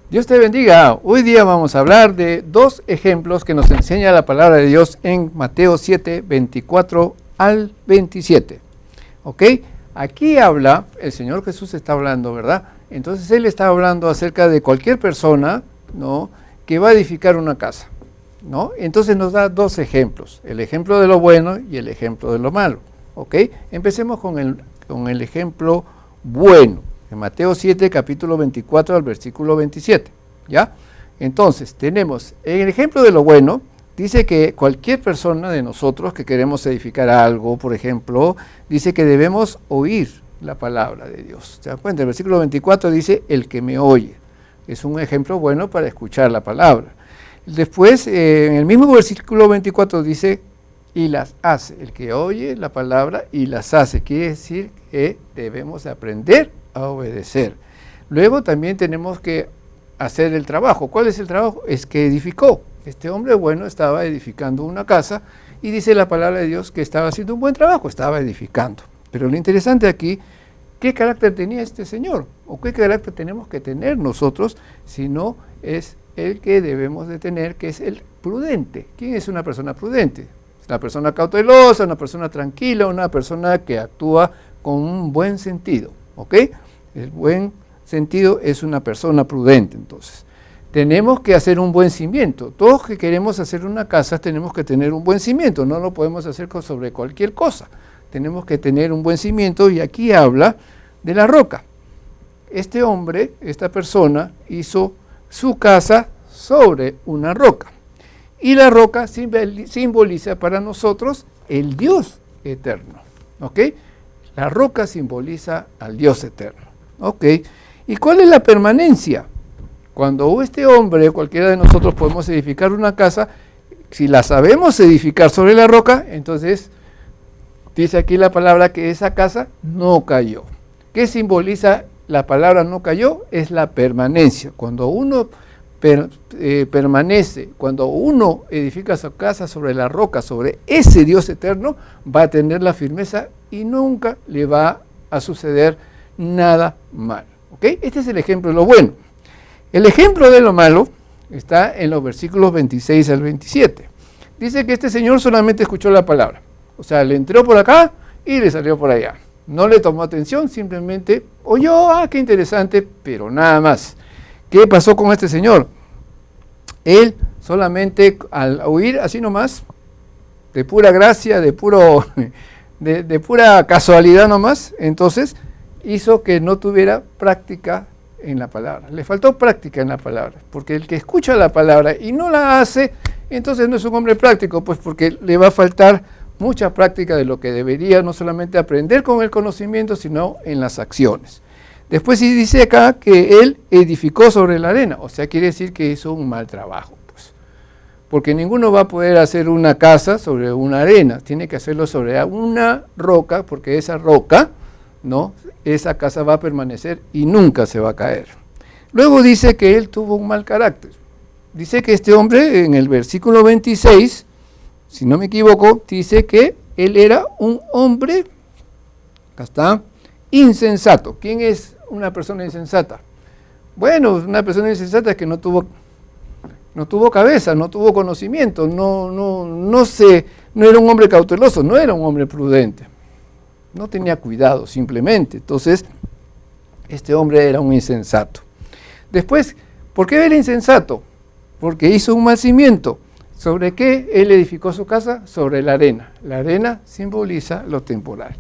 Dios te bendiga. Hoy día vamos a hablar de dos ejemplos que nos enseña la palabra de Dios en Mateo 7, 24 al 27. ¿Ok? Aquí habla, el Señor Jesús está hablando, ¿verdad? Entonces Él está hablando acerca de cualquier persona, ¿no?, que va a edificar una casa, ¿no? Entonces nos da dos ejemplos, el ejemplo de lo bueno y el ejemplo de lo malo. ¿Ok? Empecemos con el ejemplo bueno. En Mateo 7, capítulo 24 al versículo 27, ¿ya? Entonces, tenemos, en el ejemplo de lo bueno, dice que cualquier persona de nosotros que queremos edificar algo, por ejemplo, dice que debemos oír la palabra de Dios. ¿Se dan cuenta? El versículo 24 dice, el que me oye. Es un ejemplo bueno para escuchar la palabra. Después, en el mismo versículo 24 dice, y las hace. El que oye la palabra y las hace. Quiere decir que debemos aprender a obedecer. Luego también tenemos que hacer el trabajo. ¿Cuál es el trabajo? Es que edificó. Este hombre bueno estaba edificando una casa y dice la palabra de Dios que estaba haciendo un buen trabajo, estaba edificando. Pero lo interesante aquí, ¿qué carácter tenía este señor? ¿O qué carácter tenemos que tener nosotros si no es el que debemos de tener, que es el prudente? ¿Quién es una persona prudente? Una persona cautelosa, una persona tranquila, una persona que actúa con un buen sentido. ¿Ok? El buen sentido es una persona prudente. Entonces, tenemos que hacer un buen cimiento. Todos que queremos hacer una casa tenemos que tener un buen cimiento. No lo podemos hacer sobre cualquier cosa. Tenemos que tener un buen cimiento y aquí habla de la roca. Este hombre, esta persona, hizo su casa sobre una roca. Y la roca simboliza para nosotros el Dios eterno. ¿Ok? La roca simboliza al Dios eterno. ¿Ok? ¿Y cuál es la permanencia? Cuando este hombre, cualquiera de nosotros podemos edificar una casa, si la sabemos edificar sobre la roca, entonces dice aquí la palabra que esa casa no cayó. ¿Qué simboliza la palabra no cayó? Es la permanencia. Cuando uno permanece, cuando uno edifica su casa sobre la roca, sobre ese Dios eterno, va a tener la firmeza y nunca le va a suceder nada mal. ¿Ok? Este es el ejemplo de lo bueno. El ejemplo de lo malo está en los versículos 26 al 27. Dice que este señor solamente escuchó la palabra. O sea, le entró por acá y le salió por allá. No le tomó atención, simplemente oyó, qué interesante, pero nada más. ¿Qué pasó con este señor? Él solamente al oír así nomás, de pura gracia, de pura casualidad nomás, entonces hizo que no tuviera práctica en la palabra. Le faltó práctica en la palabra, porque el que escucha la palabra y no la hace, entonces no es un hombre práctico, pues porque le va a faltar mucha práctica de lo que debería, no solamente aprender con el conocimiento, sino en las acciones. Después sí dice acá que él edificó sobre la arena, o sea, quiere decir que hizo un mal trabajo, pues. Porque ninguno va a poder hacer una casa sobre una arena, tiene que hacerlo sobre una roca, porque esa roca, ¿no?, esa casa va a permanecer y nunca se va a caer. Luego dice que él tuvo un mal carácter. Dice que este hombre, en el versículo 26, si no me equivoco, dice que él era un hombre, acá está, insensato. ¿Quién es una persona insensata? Bueno, una persona insensata es que no tuvo cabeza, no tuvo conocimiento, no era un hombre cauteloso, no era un hombre prudente, no tenía cuidado simplemente. Entonces, este hombre era un insensato. Después, ¿por qué era insensato? Porque hizo un mal cimiento. ¿Sobre qué él edificó su casa? Sobre la arena. La arena simboliza lo temporal.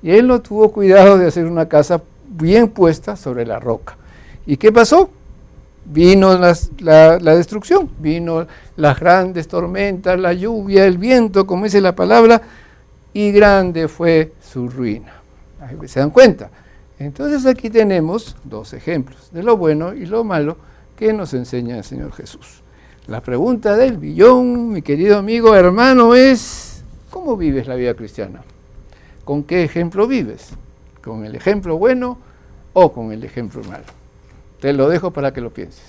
Y él no tuvo cuidado de hacer una casa bien puesta sobre la roca. ¿Y qué pasó? Vino la destrucción, vino las grandes tormentas, la lluvia, el viento, como dice la palabra, y grande fue su ruina. ¿Se dan cuenta? Entonces aquí tenemos dos ejemplos, de lo bueno y lo malo, que nos enseña el Señor Jesús. La pregunta del billón, mi querido amigo, hermano, es: ¿cómo vives la vida cristiana? ¿Con qué ejemplo vives? ¿Con el ejemplo bueno o con el ejemplo malo? Te lo dejo para que lo pienses.